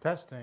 Testing.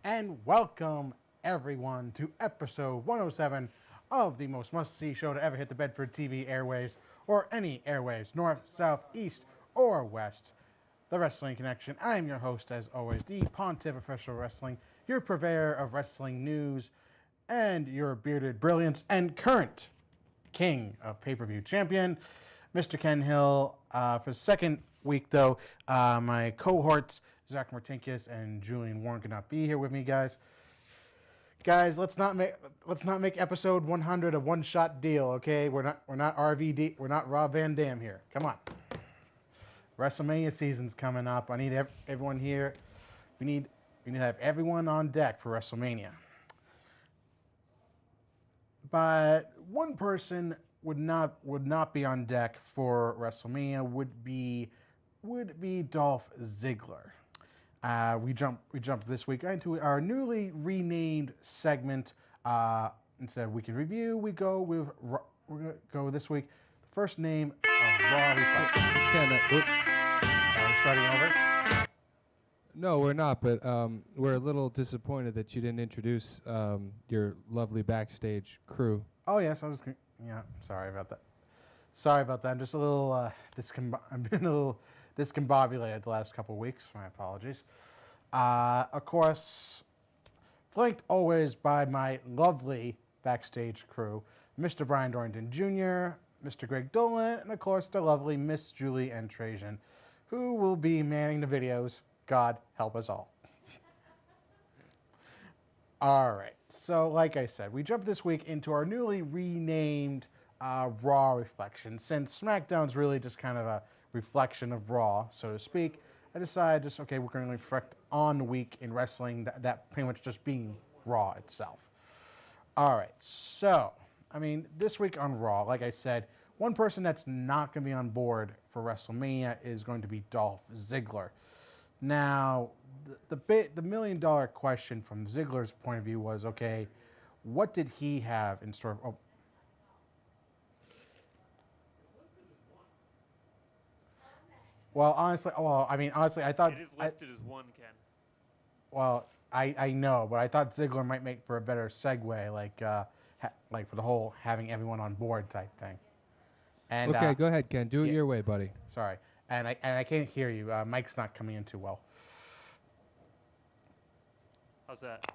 And welcome, everyone, to episode 107 of the most must-see show to ever hit the Bedford TV airways, or any airwaves, north, south, east, or west, the Wrestling Connection. I am your host, as always, the Pontiff of Professional Wrestling, your purveyor of wrestling news, and your bearded brilliance, and current king of pay-per-view champion, Mr. Ken Hill. For the second week, though, my cohorts, Zach Martinkus and Julian Warren, could not be here with me, guys. Guys, let's not make episode 100 a one-shot deal, okay? We're not RVD, we're not Rob Van Dam here. Come on. WrestleMania season's coming up. I need everyone here. We need to have everyone on deck for WrestleMania. But one person would not be on deck for WrestleMania would be Dolph Ziggler. We jumped this week into our newly renamed segment. Instead of Weekend Review, we're gonna go this week. The first name of Raw Reflection. Are we starting over? No, we're not. But we're a little disappointed that you didn't introduce your lovely backstage crew. Oh yes, sorry about that. I'm just a little I've been a little discombobulated the last couple of weeks. My apologies. Of course, flanked always by my lovely backstage crew, Mr. Brian Dorrington Jr., Mr. Greg Dolan, and of course the lovely Miss Julie N. Trajan, who will be manning the videos. God help us all. All right. So, like I said, we jumped this week into our newly renamed Raw Reflection. Since SmackDown's really just kind of a reflection of Raw, so to speak, I decided we're going to reflect on the week in wrestling, that pretty much just being Raw itself. All right, so, this week on Raw, like I said, one person that's not going to be on board for WrestleMania is going to be Dolph Ziggler. Now, the million-dollar question from Ziggler's point of view was, okay, what did he have in store? Well, honestly, I thought... It is listed as one, Ken. Well, I know, but I thought Ziggler might make for a better segue, like for the whole having everyone on board type thing. And, okay, go ahead, Ken. Do it your way, buddy. Sorry. And I can't hear you. Mike's not coming in too well. How's that?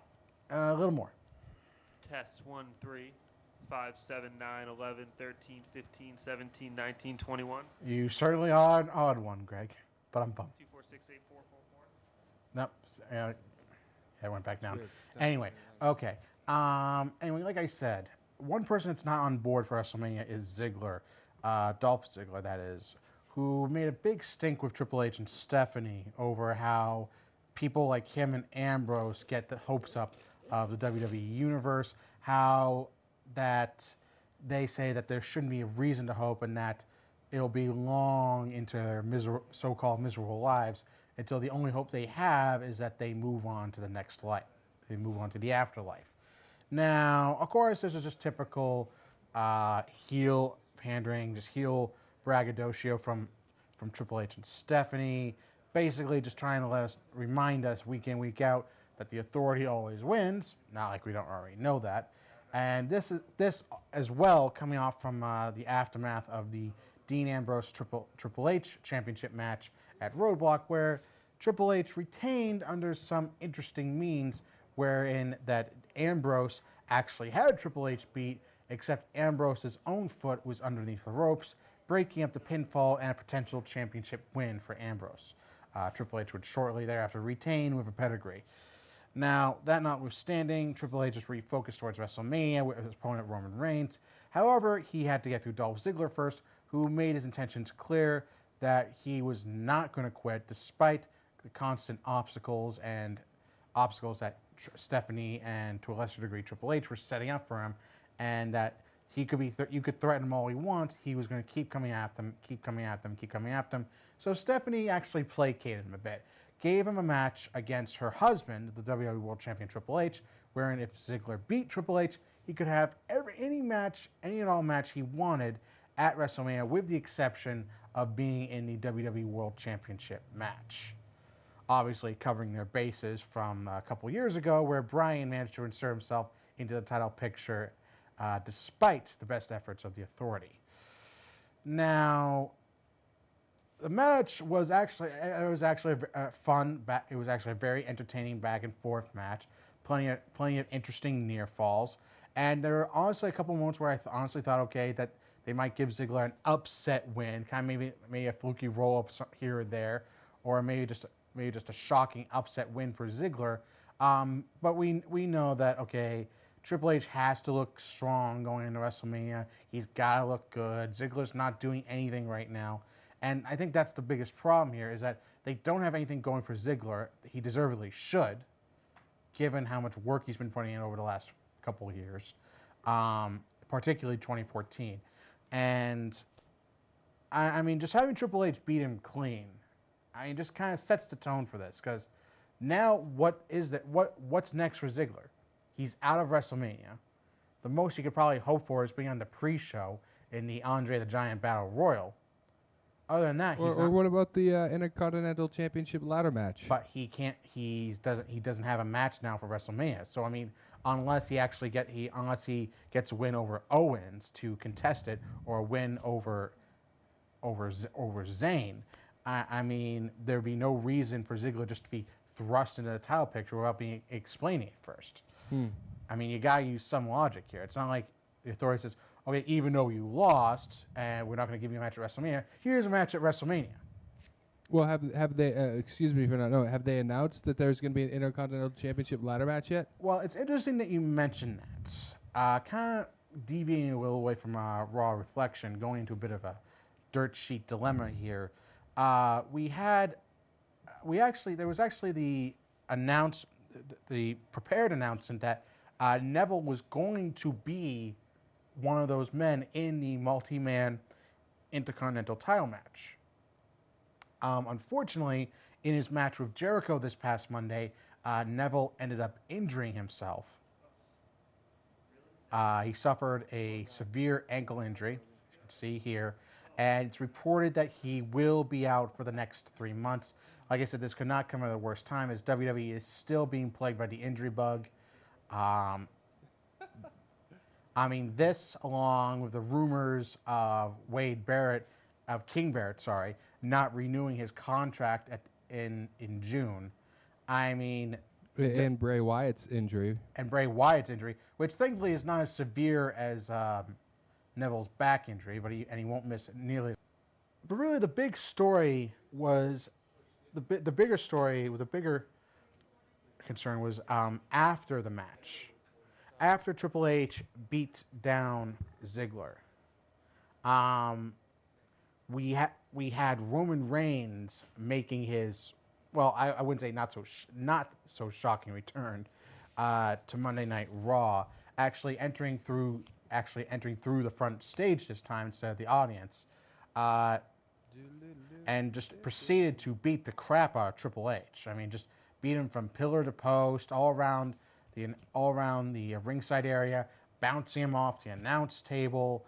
A little more. Test 1, 3, 5, 7, 9, 11, 13, 15, 17, 19, 21. You certainly are an odd one, Greg, but I'm bummed. 2, 4, 6, 8, 4, 4, 4. Nope. I went back down. Anyway, okay. Anyway, like I said, one person that's not on board for WrestleMania is Ziggler, Dolph Ziggler, that is, who made a big stink with Triple H and Stephanie over how people like him and Ambrose get the hopes up of the WWE Universe, how that they say that there shouldn't be a reason to hope and that it'll be long into their so-called miserable lives until the only hope they have is that they move on to the next life. They move on to the afterlife. Now, of course, this is just typical heel pandering, just heel braggadocio from Triple H and Stephanie, basically just trying to remind us week in, week out that the authority always wins. Not like we don't already know that. And this as well coming off from the aftermath of the Dean Ambrose Triple H championship match at Roadblock, where Triple H retained under some interesting means, wherein that Ambrose actually had Triple H beat, except Ambrose's own foot was underneath the ropes. breaking up the pinfall and a potential championship win for Ambrose. Triple H would shortly thereafter retain with a pedigree. Now, that notwithstanding, Triple H just refocused towards WrestleMania with his opponent Roman Reigns. However, he had to get through Dolph Ziggler first, who made his intentions clear that he was not going to quit despite the constant obstacles that Stephanie and to a lesser degree Triple H were setting up for him, and that he could be you could threaten him all he wants. He was going to keep coming at them, keep coming at them, keep coming at them. So Stephanie actually placated him a bit, gave him a match against her husband, the WWE World Champion Triple H, wherein if Ziggler beat Triple H, he could have any and all match he wanted at WrestleMania, with the exception of being in the WWE World Championship match. Obviously covering their bases from a couple years ago, where Bryan managed to insert himself into the title picture despite the best efforts of the Authority. Now, the match was actually fun. It was actually a very entertaining back and forth match. Plenty of interesting near falls, and there were honestly a couple moments where I honestly thought, okay, that they might give Ziggler an upset win, kind of maybe a fluky roll up here or there, or maybe just a shocking upset win for Ziggler. But we know that, okay, Triple H has to look strong going into WrestleMania. He's got to look good. Ziggler's not doing anything right now. And I think that's the biggest problem here, is that they don't have anything going for Ziggler. He deservedly should, given how much work he's been putting in over the last couple of years, particularly 2014. And, I mean, just having Triple H beat him clean, just kind of sets the tone for this, because now what's next for Ziggler? He's out of WrestleMania. The most you could probably hope for is being on the pre-show in the Andre the Giant Battle Royal. Other than that, or what about the Intercontinental Championship ladder match? But he can't. He doesn't have a match now for WrestleMania. So I mean, unless he gets a win over Owens to contest it, or a win over Zayn, I mean, there'd be no reason for Ziggler just to be thrust into the title picture without explaining it first. I mean, you gotta use some logic here. It's not like the Authority says, okay, even though you lost and we're not going to give you a match at WrestleMania, here's a match at WrestleMania. Well, have they? Excuse me for not knowing. Have they announced that there's going to be an Intercontinental Championship ladder match yet? Well, it's interesting that you mentioned that. Kind of deviating a little away from Raw Reflection, going into a bit of a dirt sheet dilemma here. There was actually the prepared announcement that Neville was going to be one of those men in the multi-man Intercontinental title match. Unfortunately, in his match with Jericho this past Monday, Neville ended up injuring himself. He suffered a severe ankle injury, as you can see here, and it's reported that he will be out for the next 3 months. Like I said, this could not come at the worst time, as WWE is still being plagued by the injury bug. I mean, this, along with the rumors of King Barrett, not renewing his contract in June. I mean, and Bray Wyatt's injury. Which thankfully is not as severe as Neville's back injury, but he won't miss it nearly. But really, the big story was the bigger concern was after the match. After Triple H beat down Ziggler, we had Roman Reigns making his, well, I wouldn't say not so shocking return to Monday Night Raw, actually entering through the front stage this time instead of the audience, and just proceeded to beat the crap out of Triple H. I mean, just beat him from pillar to post, all around the ringside area, bouncing him off the announce table,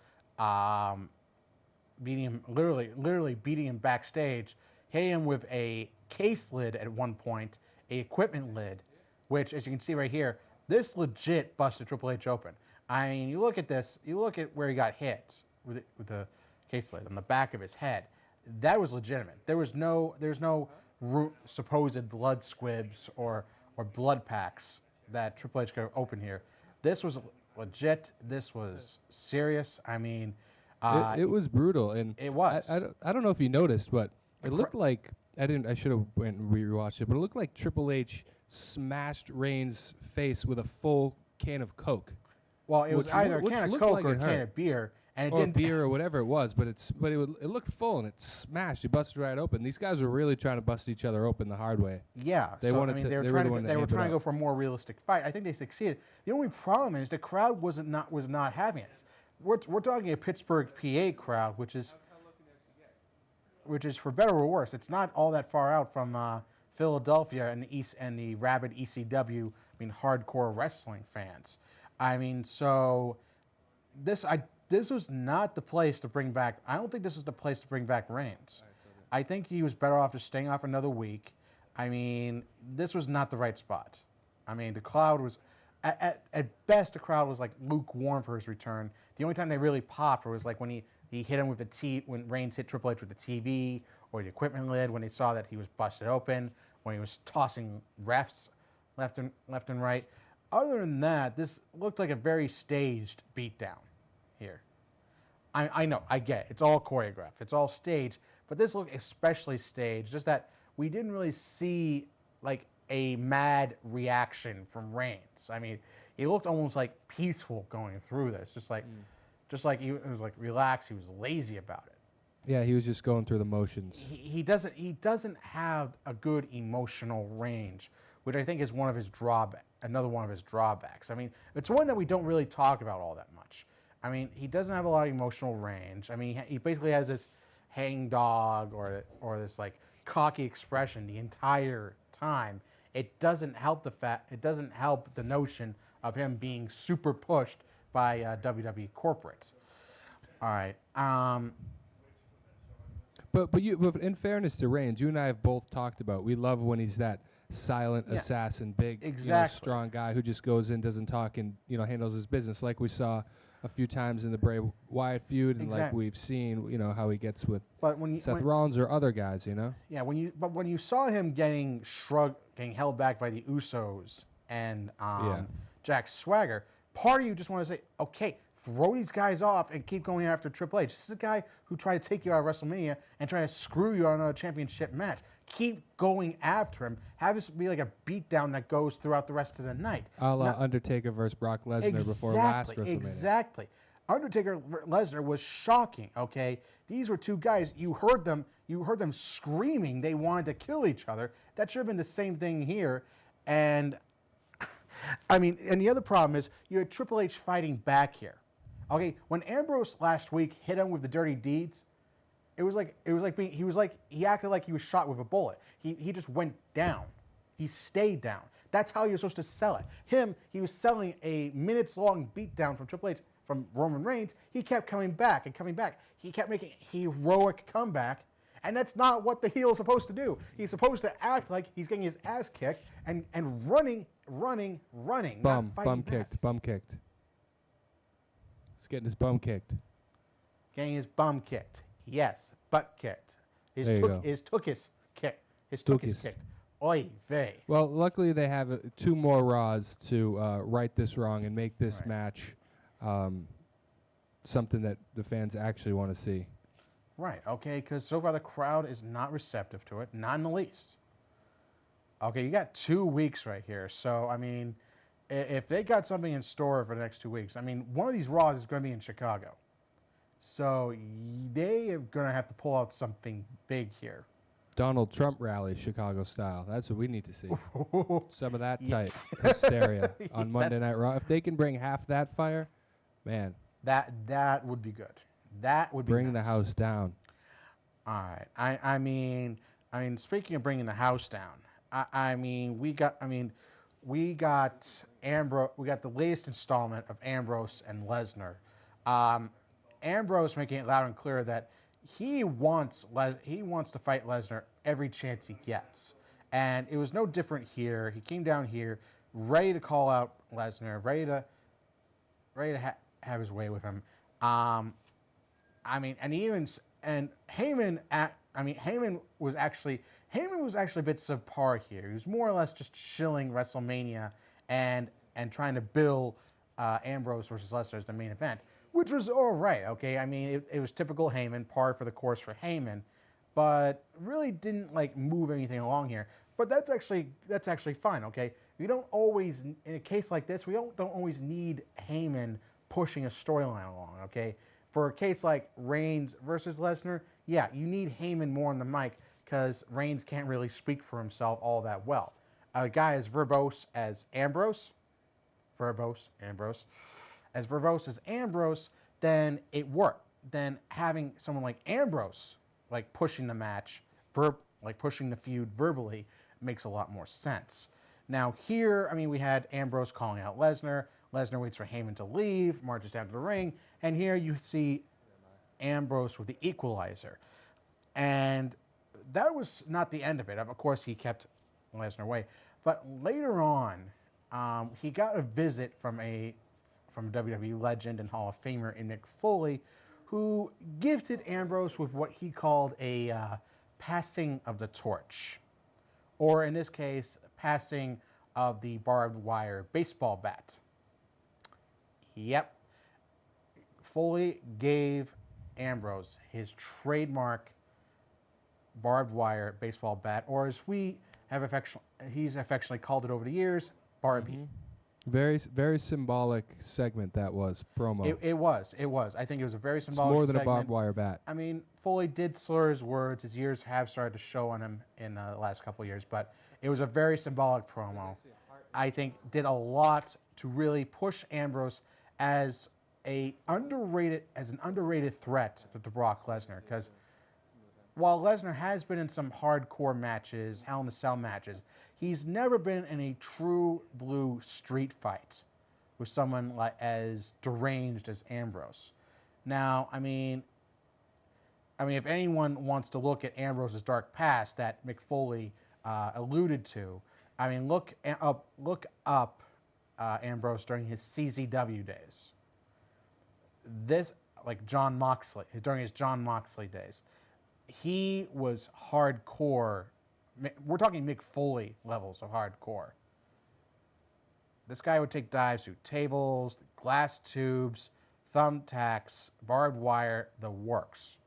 literally beating him backstage, hitting him with a case lid at one point, a equipment lid, which, as you can see right here, this legit busted Triple H open. I mean, you look at this, you look at where he got hit with the case lid on the back of his head. That was legitimate. There's no supposed blood squibs or blood packs that Triple H could have opened here. This was legit. This was serious. I mean, It was brutal, and It was. I don't know if you noticed, but The it looked like I should have went and rewatched it, but it looked like Triple H smashed Reigns' face with a full can of Coke. Well, it was which either a which can of looked Coke like or a it can hurt. of beer, and it Or didn't. beer or whatever it was, but it looked full and it smashed. It busted right open. These guys were really trying to bust each other open the hard way. Yeah, They so, wanted I mean, to- they were they trying really to wanted they to were amp it trying to up. go for a more realistic fight. I think they succeeded. The only problem is the crowd was not having it. We're talking a Pittsburgh, PA crowd, which is for better or worse. It's not all that far out from Philadelphia and the East and the rabid ECW. I mean, hardcore wrestling fans. I mean, so this was not the place to bring back. I don't think this is the place to bring back Reigns. I think he was better off just staying off another week. I mean, this was not the right spot. I mean, the crowd was, at best, the crowd was like lukewarm for his return. The only time they really popped was like when he hit him with the when Reigns hit Triple H with the TV or the equipment lid, when they saw that he was busted open, when he was tossing refs left and right. Other than that, this looked like a very staged beatdown here. I know, I get it. It's all choreographed. It's all staged. But this looked especially staged. Just that we didn't really see like a mad reaction from Reigns. I mean, he looked almost like peaceful going through this. Just like he was like relaxed. He was lazy about it. Yeah, he was just going through the motions. He doesn't have a good emotional range, which I think is another one of his drawbacks. I mean, it's one that we don't really talk about all that much. I mean, he doesn't have a lot of emotional range. I mean, he basically has this hang dog or this like cocky expression the entire time. It doesn't help the notion of him being super pushed by WWE corporates. All right. But in fairness to Reigns, you and I have both talked about we love when he's that silent assassin, big, Exactly. strong guy who just goes in, doesn't talk, and handles his business, like we saw a few times in the Bray Wyatt feud, and like we've seen, how he gets with Seth Rollins or other guys, Yeah, when you saw him getting held back by the Usos and Jack Swagger, part of you just want to say, okay, throw these guys off and keep going after Triple H. This is a guy who tried to take you out of WrestleMania and try to screw you on a championship match. Keep going after him. Have this be like a beatdown that goes throughout the rest of the night. A la Undertaker versus Brock Lesnar before last WrestleMania. Exactly. Undertaker Lesnar was shocking, okay? These were two guys, you heard them screaming they wanted to kill each other. That should have been the same thing here. And I mean, and the other problem is you had Triple H fighting back here. Okay, when Ambrose last week hit him with the dirty deeds, he acted like he was shot with a bullet. He just went down. He stayed down. That's how you're supposed to sell it. He was selling a minutes-long beatdown from Triple H, from Roman Reigns. He kept coming back and coming back. He kept making a heroic comeback, and that's not what the heel is supposed to do. He's supposed to act like he's getting his ass kicked and running. Bum kicked. He's getting his bum kicked. Getting his bum kicked. Yes, butt kicked. His tuchus kicked. His tuchus kicked. Oy vey. Well, luckily they have 2 more Raws to right this wrong and make this match something that the fans actually want to see. Right, okay, because so far the crowd is not receptive to it, not in the least. Okay, you got 2 weeks right here. So, I mean, if they got something in store for the next 2 weeks, I mean, one of these Raws is going to be in Chicago. So they are going to have to pull out something big here. Donald Trump rally, Chicago style. That's what we need to see. Some of that type hysteria on Monday Night Raw. If they can bring half that fire, man. That would be good. That would be bring nice. the house down. All right. I mean, speaking of bringing the house down, we got Ambrose. We got the latest installment of Ambrose and Lesnar. Ambrose making it loud and clear that he wants to fight Lesnar every chance he gets, and it was no different here. He came down here ready to call out Lesnar, ready to have his way with him. Heyman was actually a bit subpar here. He was more or less just chilling WrestleMania and trying to bill Ambrose versus Lesnar as the main event. which was all right. Okay, I mean, it was typical Heyman, par for the course for Heyman, but really didn't like move anything along here. But that's actually fine. Okay, we don't always, in a case like this, we don't always need Heyman pushing a storyline along. Okay, for a case like Reigns versus Lesnar, yeah, you need Heyman more on the mic because Reigns can't really speak for himself all that well. A guy as verbose as Ambrose, as verbose as Ambrose, then it worked. Then having someone like Ambrose, like pushing the match, like pushing the feud verbally, makes a lot more sense. Now here, I mean, we had Ambrose calling out Lesnar. Lesnar waits for Heyman to leave, marches down to the ring, and here you see Ambrose with the equalizer. And that was not the end of it. Of course, he kept Lesnar away. But later on, he got a visit from WWE legend and Hall of Famer in Mick Foley, who gifted Ambrose with what he called a passing of the torch. Or in this case, passing of the barbed wire baseball bat. Yep. Foley gave Ambrose his trademark barbed wire baseball bat, or as he's affectionately called it over the years, Barbie. Mm-hmm. Very symbolic segment that was, promo. It was. I think it was a very symbolic segment. It's more than segment. a barbed wire bat. I mean, Foley did slur his words. His ears have started to show on him in the last couple of years, but it was a very symbolic promo. I think did a lot to really push Ambrose as an underrated threat to Brock Lesnar, because while Lesnar has been in some hardcore matches, Hell in a Cell matches, he's never been in a true blue street fight with someone like as deranged as Ambrose. Now, I mean, if anyone wants to look at Ambrose's dark past that Mick Foley alluded to, I mean, look up Ambrose during his CZW days. This, like John Moxley, during his John Moxley days, he was hardcore. We're talking Mick Foley levels of hardcore. This guy would take dives through tables, glass tubes, thumbtacks, barbed wire, the works.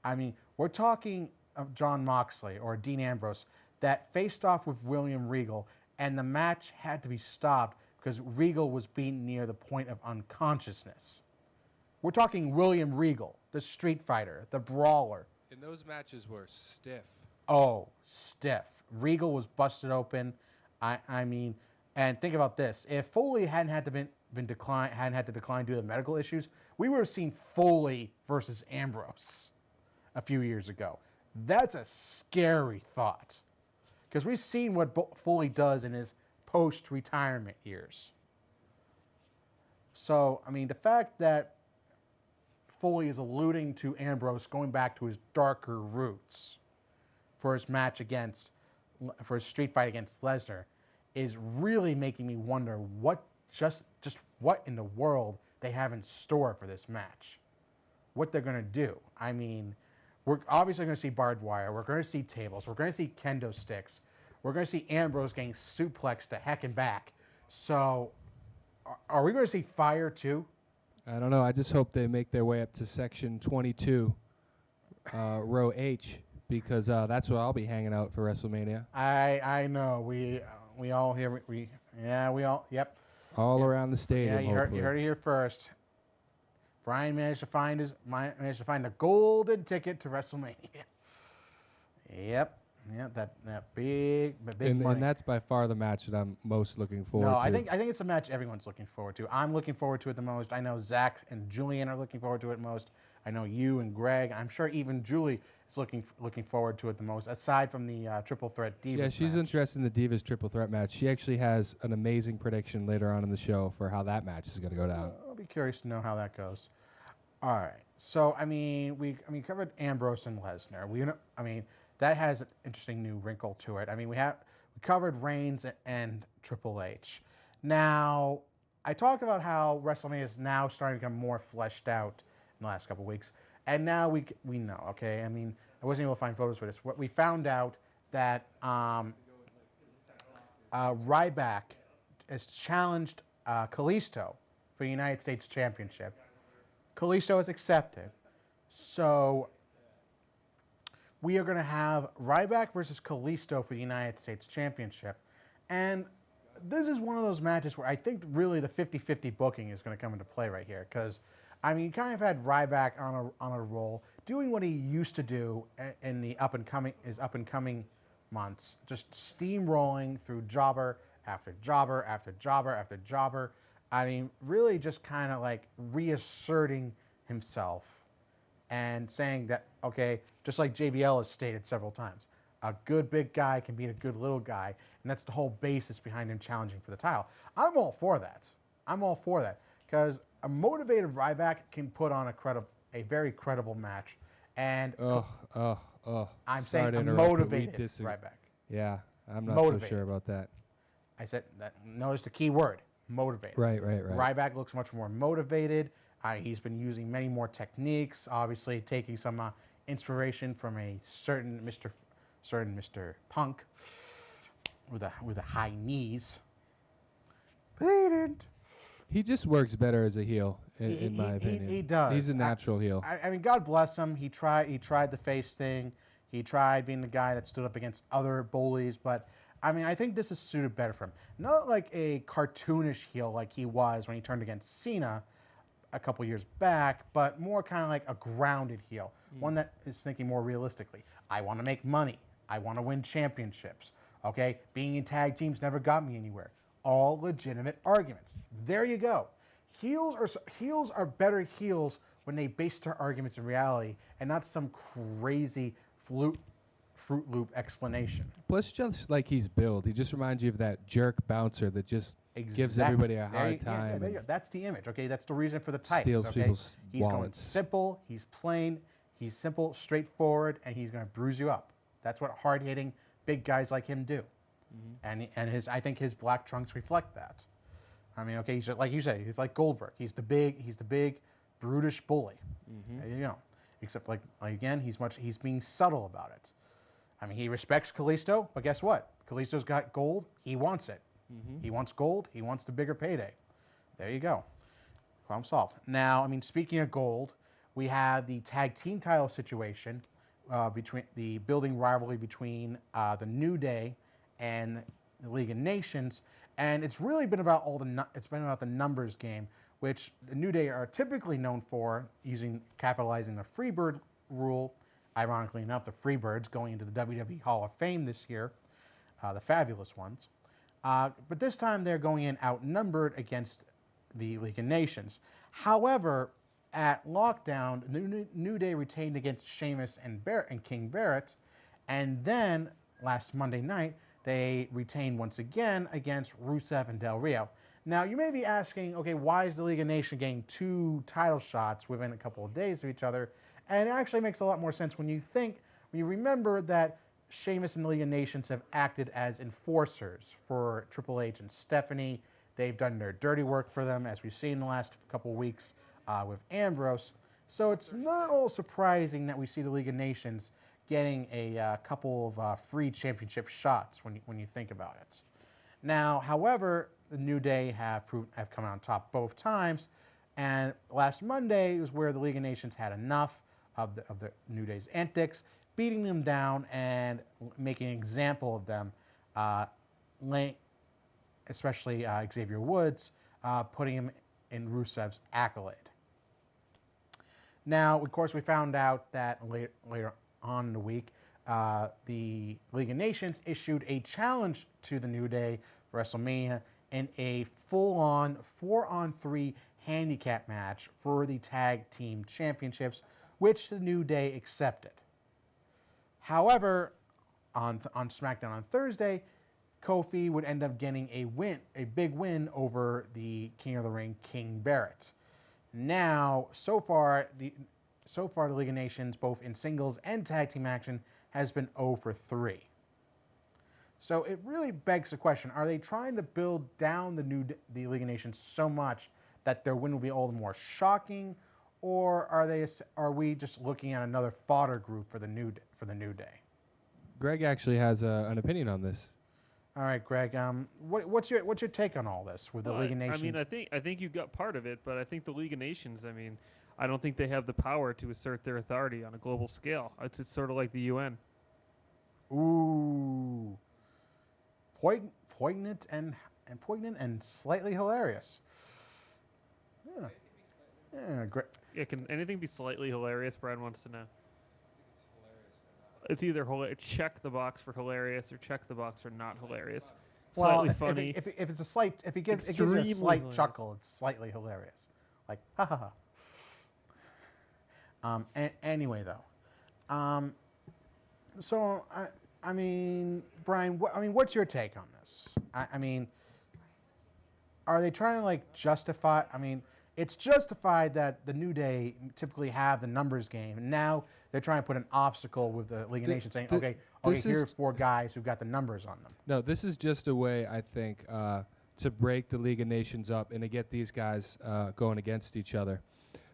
I mean, we're talking of John Moxley or Dean Ambrose that faced off with William Regal, and the match had to be stopped because Regal was beaten near the point of unconsciousness. We're talking William Regal, the Street Fighter, the Brawler. And those matches were stiff. Oh, stiff. Regal was busted open. I mean, and think about this: if Foley hadn't had to decline due to medical issues, we would have seen Foley versus Ambrose a few years ago. That's a scary thought, because we've seen what Foley does in his post-retirement years. So, I mean, the fact that Foley is alluding to Ambrose going back to his darker roots for his street fight against Lesnar is really making me wonder what what in the world they have in store for this match. What they're going to do. I mean, we're obviously going to see barbed wire. We're going to see tables. We're going to see kendo sticks. We're going to see Ambrose getting suplexed to heck and back. So, are we going to see fire too? I don't know. I just hope they make their way up to section 22, row H, because that's where I'll be hanging out for WrestleMania. I know. We all here. Yep. All around the stadium. Yeah, you heard it here first. Brian managed to find a golden ticket to WrestleMania. Yep. Yeah, that big money. And that's by far the match that I'm most looking forward to. No, I think it's a match everyone's looking forward to. I'm looking forward to it the most. I know Zach and Julian are looking forward to it most. I know you and Greg. I'm sure even Julie is looking forward to it the most, aside from the Triple Threat Divas. Yeah, she's interested in the Divas Triple Threat match. She actually has an amazing prediction later on in the show for how that match is going to go down. I'll be curious to know how that goes. All right. So, I mean, we covered Ambrose and Lesnar. That has an interesting new wrinkle to it. I mean, we covered Reigns and Triple H. Now, I talked about how WrestleMania is now starting to become more fleshed out in the last couple of weeks, and now we know. Okay, I mean, I wasn't able to find photos for this. What we found out that Ryback has challenged Kalisto for the United States Championship. Kalisto has accepted. So we are going to have Ryback versus Kalisto for the United States Championship. And this is one of those matches where I think really the 50-50 booking is going to come into play right here. Because, I mean, you kind of had Ryback on a roll, doing what he used to do in the up-and-coming months, just steamrolling through jobber after jobber after jobber after jobber. I mean, really just kind of like reasserting himself and saying that, okay, just like JBL has stated several times, a good big guy can beat a good little guy, and that's the whole basis behind him challenging for the title. I'm all for that. I'm all for that because a motivated Ryback can put on a very credible match. And I'm saying a motivated Ryback. Yeah, I'm not so sure about that. I said that. Notice the key word, motivated. Right. Ryback looks much more motivated. He's been using many more techniques, obviously taking some inspiration from a certain Mr. Punk with a high knees. He just works better as a heel, in my opinion. He does. He's a natural heel. I mean, God bless him. He tried the face thing. He tried being the guy that stood up against other bullies, but I mean, I think this is suited better for him. Not like a cartoonish heel like he was when he turned against Cena a couple years back, but more kind of like a grounded heel, one that is thinking more realistically. I want to make money. I want to win championships. Okay, being in tag teams never got me anywhere. All legitimate arguments. There you go. Heels are better heels when they base their arguments in reality and not some crazy Fruit Loop explanation. Plus, just like he's built, he just reminds you of that jerk bouncer that just gives everybody a hard time. Yeah, that's the image, okay? That's the reason for the tights, steals okay? people's He's going wallets. simple, he's plain, he's simple, straightforward, and he's going to bruise you up. That's what hard-hitting big guys like him do. And I think his black trunks reflect that. I mean, okay, he's just, like you say, he's like Goldberg. He's the big, brutish bully. There you go. Except like again, he's being subtle about it. I mean, he respects Kalisto, but guess what? Kalisto's got gold. He wants it. He wants gold. He wants the bigger payday. There you go. Problem solved. Now, I mean, speaking of gold, we have the tag team title situation between the building rivalry between the New Day and the League of Nations, and it's really been about the numbers game, which the New Day are typically known for capitalizing the Freebird rule. Ironically enough, the Freebirds going into the WWE Hall of Fame this year, the fabulous ones. But this time they're going in outnumbered against the League of Nations. However, at Lockdown, the New Day retained against Sheamus and King Barrett, and then last Monday night, they retained once again against Rusev and Del Rio. Now, you may be asking, okay, why is the League of Nations getting 2 title shots within a couple of days of each other? And it actually makes a lot more sense when you remember that Sheamus and the League of Nations have acted as enforcers for Triple H and Stephanie. They've done their dirty work for them, as we've seen in the last couple of weeks with Ambrose. So it's not all surprising that we see the League of Nations getting a couple of free championship shots when you think about it. Now, however, the New Day have come out on top both times, and last Monday was where the League of Nations had enough of the New Day's antics, beating them down and making an example of them, especially Xavier Woods, putting him in Rusev's accolade. Now, of course, we found out that later on in the week, the League of Nations issued a challenge to the New Day for WrestleMania in a full-on 4-on-3 handicap match for the Tag Team Championships, which the New Day accepted. However, on SmackDown on Thursday, Kofi would end up getting a big win over the King of the Ring, King Barrett. Now, so far the League of Nations, both in singles and tag team action, has been 0 for 3. So it really begs the question: are they trying to build down the League of Nations so much that their win will be all the more shocking, or are we just looking at another fodder group for the New Day? Greg actually has an opinion on this. All right, Greg. What's your take on all this with the League of Nations? I mean, I think you got part of it, but I think the League of Nations. I mean, I don't think they have the power to assert their authority on a global scale. It's sort of like the UN. Ooh, poignant and slightly hilarious. Yeah, yeah, great. Yeah, can anything be slightly hilarious? Brad wants to know. It's either check the box for hilarious or check the box for not hilarious. Well, Slightly funny. If it's a slight, if it gives you a slight hilarious. chuckle, it's slightly hilarious. Like ha ha ha. Anyway, though, so I mean, Brian, what's your take on this? I mean, are they trying to like justify? I mean, it's justified that the New Day typically have the numbers game, and now they're trying to put an obstacle with the League of Nations, saying, okay, here's 4 guys who've got the numbers on them. No, this is just a way, I think, to break the League of Nations up and to get these guys going against each other,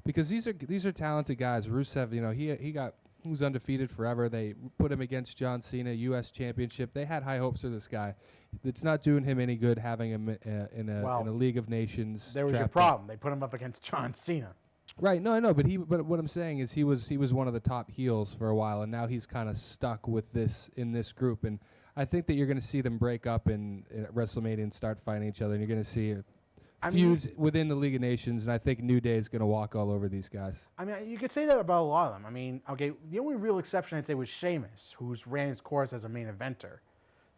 because these are talented guys. Rusev, you know, he was undefeated forever. They put him against John Cena, U.S. Championship. They had high hopes for this guy. It's not doing him any good having him in a League of Nations. There was your problem. They put him up against John Cena. Right. No, I know, but what I'm saying is he was one of the top heels for a while, and now he's kind of stuck with this in this group. And I think that you're going to see them break up in WrestleMania and start fighting each other, and you're going to see feuds within the League of Nations. And I think New Day is going to walk all over these guys. I mean, you could say that about a lot of them. I mean, okay, the only real exception I'd say was Sheamus, who's ran his course as a main eventer.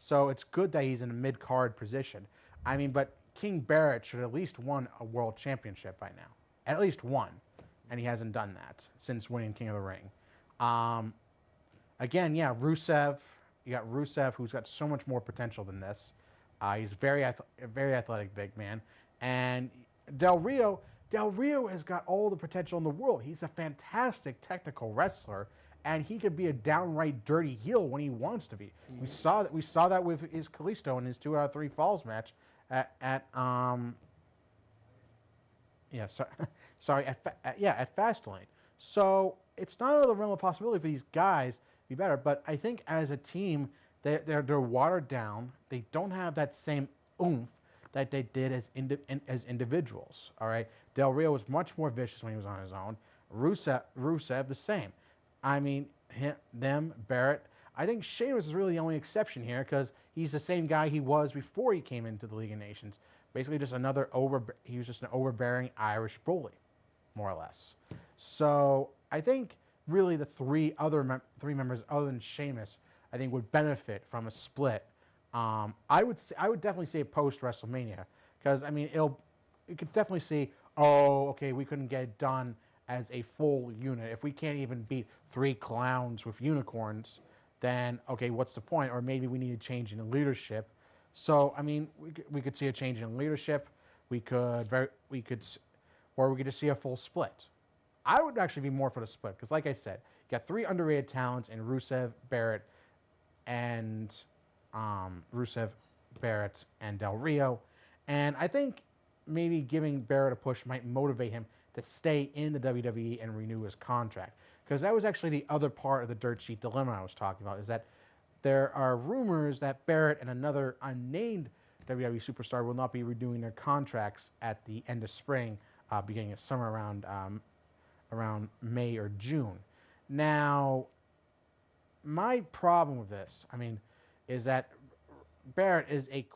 So it's good that he's in a mid-card position. I mean, but King Barrett should at least won a world championship by now. At least one. And he hasn't done that since winning King of the Ring. Again, yeah, Rusev. You got Rusev, who's got so much more potential than this. He's a very athletic big man. And Del Rio has got all the potential in the world. He's a fantastic technical wrestler, and he could be a downright dirty heel when he wants to be. We saw that with his Kalisto in his 2 out of 3 falls match at Fastlane. So it's not out of the realm of possibility for these guys to be better, but I think as a team, they're watered down. They don't have that same oomph that they did as individuals. All right, Del Rio was much more vicious when he was on his own. Rusev the same. I mean, Barrett. I think Sheamus is really the only exception here because he's the same guy he was before he came into the League of Nations. Basically, just he was just an overbearing Irish bully, more or less. So I think really the 3 members other than Sheamus, I think would benefit from a split. I would definitely say post WrestleMania because I mean you could definitely see, oh, okay, we couldn't get it done as a full unit. If we can't even beat 3 clowns with unicorns, then okay, what's the point? Or maybe we need a change in leadership. So I mean, we could see a change in leadership. We could just see a full split. I would actually be more for the split because, like I said, you got 3 underrated talents in Rusev, Barrett, and Del Rio, and I think maybe giving Barrett a push might motivate him to stay in the WWE and renew his contract. Because that was actually the other part of the dirt sheet dilemma I was talking about, is that there are rumors that Barrett and another unnamed WWE superstar will not be renewing their contracts at the end of spring, beginning of summer around May or June. Now, my problem with this, I mean, is that Barrett is a